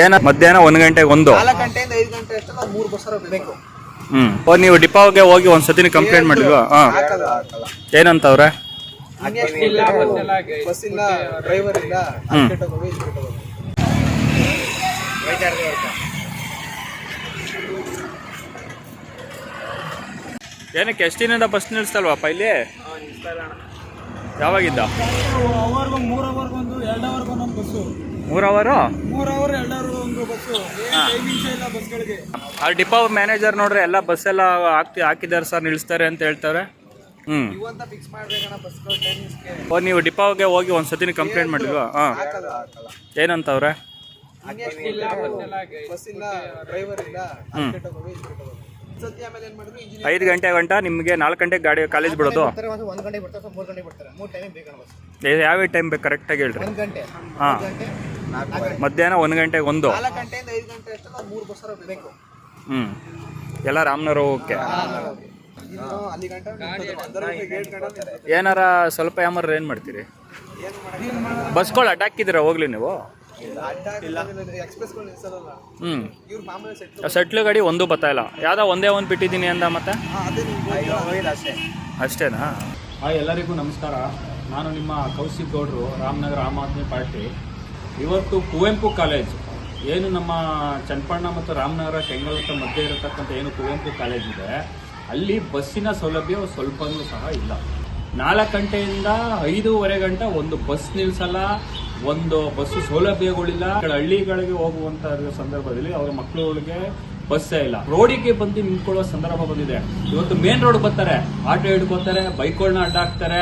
ಏನ ಮಧ್ಯಾಹ್ನ 1 ಗಂಟೆಗೆ ಒಂದು 4 ಗಂಟೆಯಿಂದ 5 ಗಂಟೆ ಅಷ್ಟಲ್ಲ 3 ಬಸ್ ಬೇಕು. ನೀವು ಡಿಪೋಗೆ ಹೋಗಿ ಒಂದ್ಸತಿನ ಕಂಪ್ಲೇಂಟ್ ಮಾಡಿಲ್ವಾ? ಏನಂತವ್ರೆ? ಬಸ್ ಇಲ್ಲ, ಡ್ರೈವರ್ ಇಲ್ಲ, ಏನಕ್ಕೆ ಎಷ್ಟು ದಿನದಿಂದ ಬಸ್ ನಿಲ್ಲಿಸ್ತಲ್ವಪ್ಪ ಇಲ್ಲಿ? ಯಾವಾಗಿದ್ದ? 3 ಅವರ್ಗೊಂದು 2 ಅವರ್ಗೊಂದು ಬಸ್ಸು. 3 ಅವರು 3 ಅವರ್ 2 ಅವರ್ ಒಂದು ಬಸ್ಸು. ಟೈಮಿಂಗ್ಸ್ ಇಲ್ಲ ಬಸ್ಗಳಿಗೆ. ಆ ಡಿಪೋ ಮ್ಯಾನೇಜರ್ ನೋಡ್ರಿ ಎಲ್ಲ ಬಸ್ ಎಲ್ಲ ಹಾಕಿದ್ದಾರೆ ಸರ್, ನಿಲ್ಲಿಸ್ತಾರೆ ಅಂತ ಹೇಳ್ತಾರೆ. ಫಿಕ್ಸ್ ಮಾಡ್ಬೇಕಣ್ಣ ಬಸ್ಗಳು ಟೈಮಿಂಗ್ಸ್ಗೆ. ನೀವು ಡಿಪೋಗೆ ಹೋಗಿ ಒಂದ್ಸತಿನ ಕಂಪ್ಲೇಂಟ್ ಮಾಡಿಲ್ವಾ? ಏನಂತವ್ರೆ? ಬಸ್ ಇಲ್ಲ, ಡ್ರೈವರ್ ಇಲ್ಲ, 5 ಗಂಟೆ ಗಂಟ ನಿಮಗೆ 4 ಗಂಟೆಗೆ ಗಾಡಿ ಕಾಲೇಜ್ ಬಿಡೋದು? 1 ಗಂಟೆಗೆ ಬರ್ತಾರೆ, 3 ಗಂಟೆಗೆ ಬರ್ತಾರೆ. 3 ಟೈಮಿಂಗ್ ಬೇಕಣ್ಣ ಬಸ್. ಯಾವ ಟೈಮ್ ಬೇಕು ಕರೆಕ್ಟಾಗಿ ಹೇಳ್ರಿ. 1 ಗಂಟೆ, ಹಾಂ, ಮಧ್ಯಾಹ್ನ 1 ಗಂಟೆಗೆ ಒಂದು 4 ಗಂಟೆಯಿಂದ 5 ಗಂಟೆ ಅಷ್ಟಲ್ಲ 3 ಬಸ್ ಬೇಕು. ಎಲ್ಲ ರಾಮನಗರ ಹೋಗಕ್ಕೆ. ಏನಾರ ಸ್ವಲ್ಪ ಯಾಮಾರ ಏನು ಮಾಡ್ತೀರಿ? ಬಸ್ಗಳು ಅಡ್ಡಾಕಿದ್ದೀರಾ ಹೋಗ್ಲಿ ನೀವು? ಸೆಟ್ಲು ಗಾಡಿ ಒಂದು ಬರ್ತಾಯಿಲ್ಲ, ಯಾವುದೋ ಒಂದೇ ಒಂದು ಬಿಟ್ಟಿದ್ದೀನಿ ಅಂದ ಮತ್ತೆ ಅಷ್ಟೇನಾ? ಎಲ್ಲರಿಗೂ ನಮಸ್ಕಾರ. ನಾನು ನಿಮ್ಮ ಕೌಶಿಕ್ ಗೌಡ್ರು, ರಾಮನಗರ ಆಮ್ ಆದ್ಮಿ ಪಾರ್ಟಿ. ಇವತ್ತು ಕುವೆಂಪು ಕಾಲೇಜ್ ಏನು ನಮ್ಮ ಚನ್ನಪಣ್ಣ ಮತ್ತು ರಾಮನಗರ ಕೆಂಗಲ್ಕ ಮಧ್ಯೆ ಇರತಕ್ಕಂಥ ಏನು ಕುವೆಂಪು ಕಾಲೇಜ್ ಇದೆ, ಅಲ್ಲಿ ಬಸ್ಸಿನ ಸೌಲಭ್ಯ ಸ್ವಲ್ಪನೂ ಸಹ ಇಲ್ಲ. 4 ಗಂಟೆಯಿಂದ 5:15 ಗಂಟೆ ಒಂದು ಬಸ್ ನಿಲ್ಸಲ್ಲ, ಒಂದು ಬಸ್ಸು ಸೌಲಭ್ಯಗಳಿಲ್ಲ. ಹಳ್ಳಿಗಳಿಗೆ ಹೋಗುವಂತ ಸಂದರ್ಭದಲ್ಲಿ ಅವರ ಮಕ್ಕಳುಗಳಿಗೆ ಬಸ್ಸೇ ಇಲ್ಲ. ರೋಡಿಗೆ ಬಂದು ನಿಂತ್ಕೊಳ್ಳುವ ಸಂದರ್ಭ ಬಂದಿದೆ. ಇವತ್ತು ಮೇನ್ ರೋಡ್ ಬರ್ತಾರೆ, ಆಟೋ ಹಿಡ್ಕೋತಾರೆ, ಬೈಕ್ಗಳನ್ನ ಅಡ್ಡ ಹಾಕ್ತಾರೆ,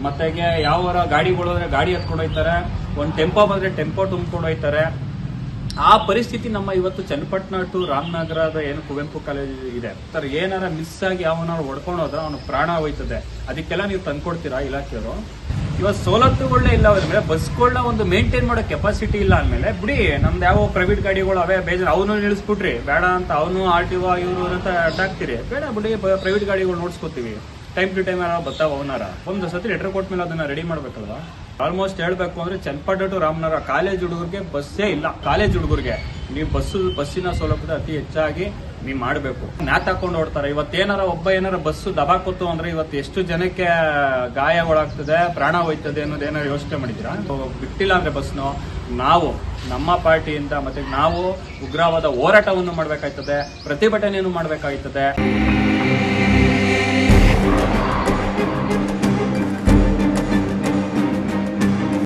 ಮತ್ತೆ ಯಾವ ಗಾಡಿಗಳು ಹೋದ್ರೆ ಗಾಡಿ ಹತ್ಕೊಂಡು ಹೋಗ್ತಾರೆ, ಒಂದು ಟೆಂಪೋ ಬಂದ್ರೆ ಟೆಂಪೋ ತುಂಬ್ಕೊಂಡು ಹೋಗ್ತಾರೆ. ಆ ಪರಿಸ್ಥಿತಿ ನಮ್ಮ ಇವತ್ತು ಚನ್ನಪಟ್ಟಣ ಟು ರಾಮನಗರದ ಏನು ಕುವೆಂಪು ಕಾಲೇಜ್ ಇದೆ ಸರ್. ಏನಾರ ಮಿಸ್ ಆಗಿ ಯಾವನಾರು ಹೊಡ್ಕೊಂಡು ಹೋದ್ರೆ ಅವನು ಪ್ರಾಣ ಹೋಯ್ತದೆ. ಅದಕ್ಕೆಲ್ಲ ನೀವು ತಂದ್ಕೊಡ್ತೀರಾ ಇಲಾಖೆಯವರು? ಇವತ್ತು ಸವಲತ್ತುಗಳೇ ಇಲ್ಲ ಅಂದ್ಮೇಲೆ ಬಸ್ಗಳನ್ನ ಒಂದು ಮೇಂಟೈನ್ ಮಾಡೋ ಕೆಪಾಸಿಟಿ ಇಲ್ಲ ಅಂದಮೇಲೆ ಬಿಡಿ, ನಮ್ದು ಯಾವ ಪ್ರೈವೇಟ್ ಗಾಡಿಗಳು ಅವೇ ಬೇಜಾರು, ಅವನು ನಿಲ್ಲಿಸ್ಬಿಟ್ರಿ ಬೇಡ ಅಂತ, ಅವನು RTO ಇವರು ಅಂತ ಅಡ್ಡಾಕ್ತಿರಿ, ಬೇಡ ಬಿಡಿ ಪ್ರೈವೇಟ್ ಗಾಡಿಗಳು ನೋಡ್ಸ್ಕೊತೀವಿ. ಟೈಮ್ ಟು ಟೈಮ್ ಯಾರು ಬರ್ತಾವ ಅವನಾರ ಒಂದು ಸತಿ ಲೆಟರ್ ಕೊಟ್ಟ ಮೇಲೆ ಅದನ್ನ ರೆಡಿ ಮಾಡ್ಬೇಕಲ್ವಾ? ಆಲ್ಮೋಸ್ಟ್ ಹೇಳ್ಬೇಕು ಅಂದ್ರೆ ಚನ್ನಪಟ್ಟಣ ಟು ರಾಮನಗರ ಕಾಲೇಜ್ ಹುಡುಗರಿಗೆ ಬಸ್ಸೇ ಇಲ್ಲ. ಕಾಲೇಜ್ ಹುಡುಗರಿಗೆ ನೀವು ಬಸ್ಸಿನ ಸೌಲಭ್ಯ ಅತಿ ಹೆಚ್ಚಾಗಿ ನೀವು ಮಾಡಬೇಕು. ನ್ಯಾತ್ ಹಾಕೊಂಡು ಓಡ್ತಾರೆ. ಇವತ್ತೇನಾರ ಒಬ್ಬ ಏನಾರ ಬಸ್ಸು ದಬಾಕೊತ್ತು ಅಂದ್ರೆ ಇವತ್ತು ಎಷ್ಟು ಜನಕ್ಕೆ ಗಾಯಗಳಾಗ್ತದೆ, ಪ್ರಾಣ ಹೋಯ್ತದೆ ಅನ್ನೋದೇನಾರು ಯೋಚನೆ ಮಾಡಿದ್ದೀರಾ? ಬಿಟ್ಟಿಲ್ಲ ಅಂದ್ರೆ ಬಸ್ನು ನಾವು ನಮ್ಮ ಪಾರ್ಟಿಯಿಂದ ಮತ್ತೆ ನಾವು ಉಗ್ರವಾದ ಹೋರಾಟವನ್ನು ಮಾಡಬೇಕಾಯ್ತದೆ, ಪ್ರತಿಭಟನೆಯನ್ನು ಮಾಡಬೇಕಾಯ್ತದೆ.